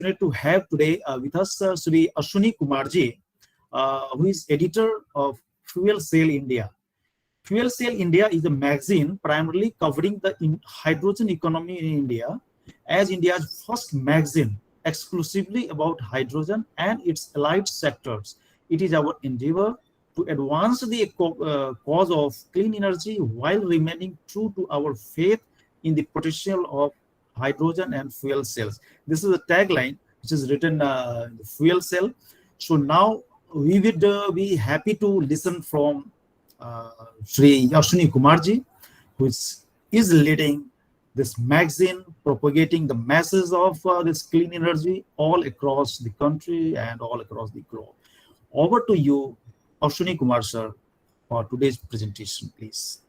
fortunate to have today with us Sri Ashwini Kumarji, who is editor of Fuel Cell India. Fuel Cell India is a magazine primarily covering the hydrogen economy in India, as India's first magazine exclusively about hydrogen and its allied sectors. It is our endeavor to advance the cause of clean energy while remaining true to our faith in the potential of hydrogen and fuel cells. This is a tagline which is written in the fuel cell. So now we would be happy to listen from Sri Ashwini Kumarji, who is leading this magazine, propagating the message of this clean energy all across the country and all across the globe. Over to you, Ashwini Kumar sir, for today's presentation, please.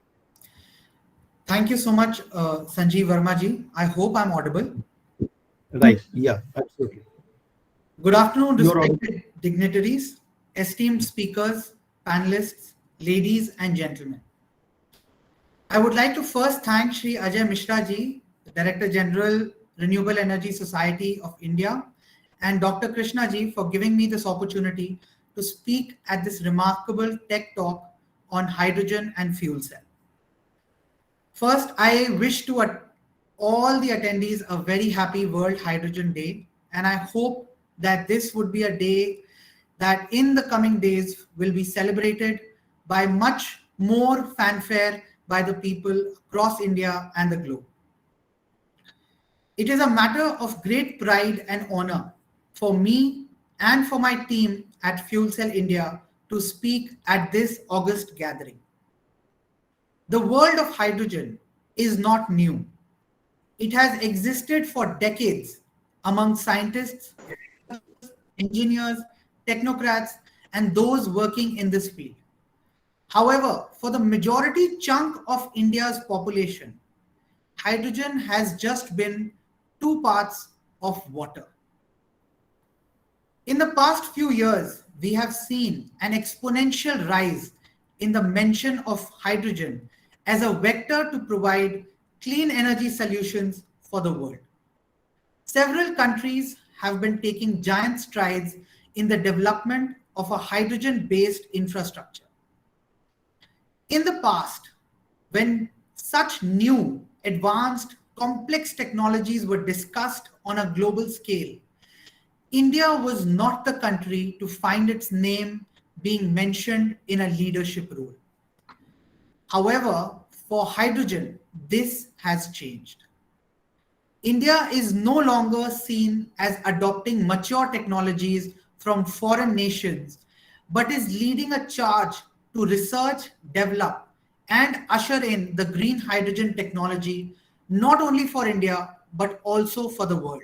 Thank you so much, Sanjeev Verma ji. I hope I'm audible. Right, yeah, absolutely. Good afternoon, respected dignitaries, esteemed speakers, panelists, ladies and gentlemen. I would like to first thank Shri Ajay Mishra ji, the Director General, Renewable Energy Society of India, and Dr. Krishna ji for giving me this opportunity to speak at this remarkable tech talk on hydrogen and fuel cell. First, I wish to all the attendees a very happy World Hydrogen Day, and I hope that this would be a day that in the coming days will be celebrated by much more fanfare by the people across India and the globe. It is a matter of great pride and honor for me and for my team at Fuel Cell India to speak at this August gathering. The world of hydrogen is not new. It has existed for decades among scientists, engineers, technocrats, and those working in this field. However, for the majority chunk of India's population, hydrogen has just been 2 parts of water. In the past few years, we have seen an exponential rise in the mention of hydrogen as a vector to provide clean energy solutions for the world. Several countries have been taking giant strides in the development of a hydrogen-based infrastructure. In the past, when such new, advanced, complex technologies were discussed on a global scale, India was not the country to find its name being mentioned in a leadership role. However, for hydrogen, this has changed. India is no longer seen as adopting mature technologies from foreign nations, but is leading a charge to research, develop, and usher in the green hydrogen technology, not only for India, but also for the world.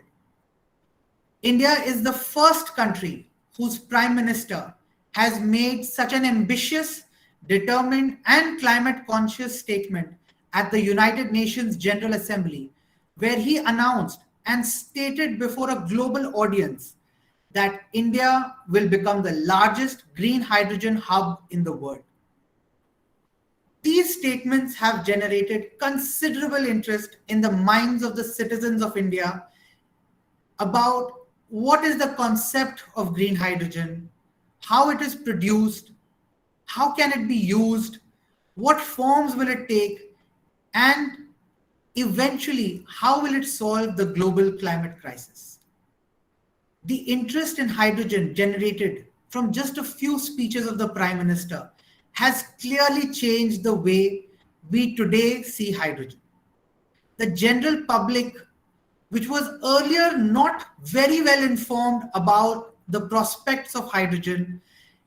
India is the first country whose Prime Minister has made such an ambitious, determined, and climate-conscious statement at the United Nations General Assembly, where he announced and stated before a global audience that India will become the largest green hydrogen hub in the world. These statements have generated considerable interest in the minds of the citizens of India about what is the concept of green hydrogen, how it is produced, how can it be used, what forms will it take, and eventually, how will it solve the global climate crisis? The interest in hydrogen generated from just a few speeches of the Prime Minister has clearly changed the way we today see hydrogen. The general public, which was earlier not very well informed about the prospects of hydrogen,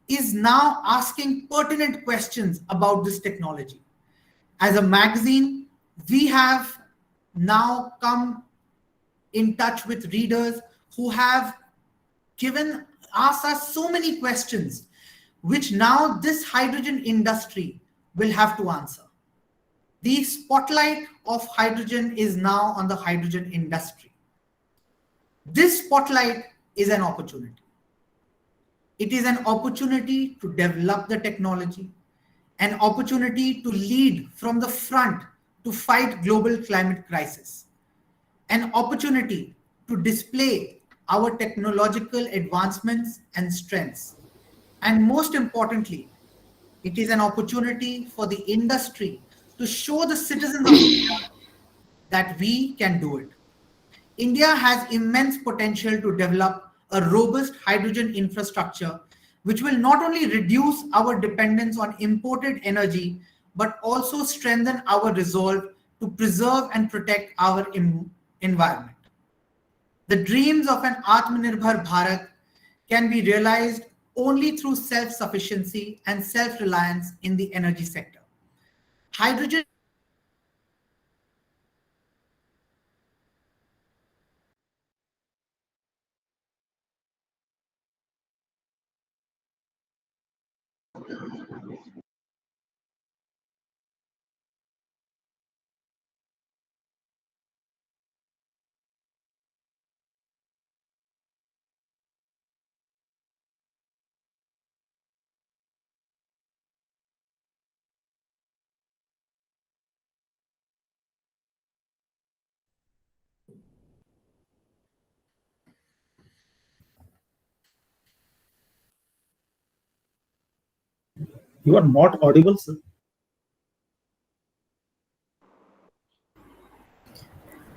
is now asking pertinent questions about this technology. As a magazine, we have now come in touch with readers who have asked us so many questions, which now this hydrogen industry will have to answer. The spotlight of hydrogen is now on the hydrogen industry. This spotlight is an opportunity. It is an opportunity to develop the technology, an opportunity to lead from the front to fight global climate crisis, an opportunity to display our technological advancements and strengths. And most importantly, it is an opportunity for the industry to show the citizens of India that we can do it. India has immense potential to develop a robust hydrogen infrastructure, which will not only reduce our dependence on imported energy, but also strengthen our resolve to preserve and protect our environment. The dreams of an Atmanirbhar Bharat can be realized only through self-sufficiency and self-reliance in the energy sector. Hydrogen You are not audible, sir.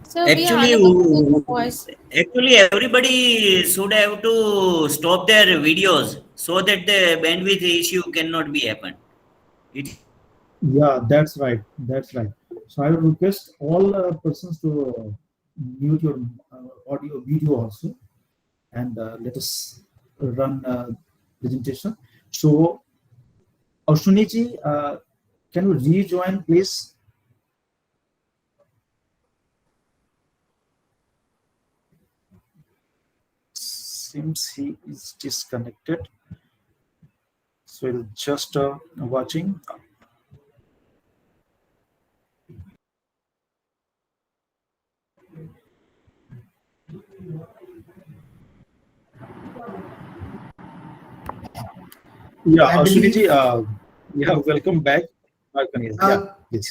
So we are Actually, unable to hear your voice. actually, everybody should have to stop their videos so that the bandwidth issue cannot be happen. It Yeah, that's right. That's right. So I will request all persons to mute your audio, video also, and let us run presentation. So, Ashwini ji, can you rejoin, please? Seems he is disconnected. So we'll just watching. Yeah, I Ashwini believe- ji, yeah, welcome back. Yeah, please.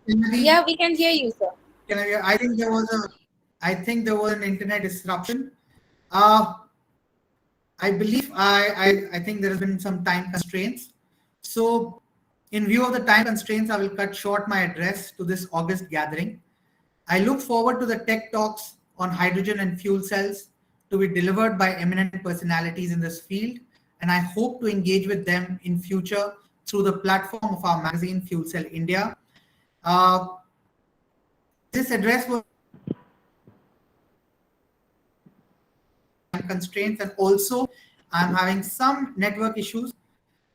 Yeah, we can hear you, sir. I think there was an internet disruption. I believe I think there has been some time constraints. So in view of the time constraints, I will cut short my address to this August gathering. I look forward to the tech talks on hydrogen and fuel cells to be delivered by eminent personalities in this field, and I hope to engage with them in future through the platform of our magazine, Fuel Cell India. This address was constraints, and also I'm having some network issues.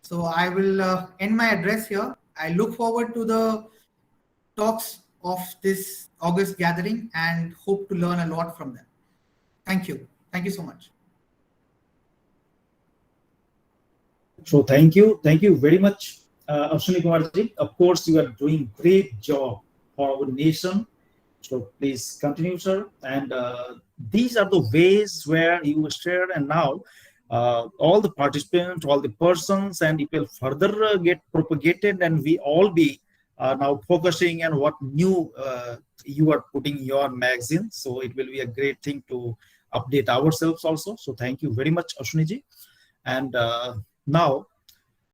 So I will end my address here. I look forward to the talks of this August gathering and hope to learn a lot from them. Thank you. Thank you so much. So thank you very much, Ashwini Kumarji. Of course, you are doing great job for our nation. So please continue, sir. And these are the ways where you share, and now all the participants, all the persons, and it will further get propagated, and we all be now focusing on what new you are putting in your magazine. So it will be a great thing to update ourselves also. So thank you very much, Ashwini ji. And now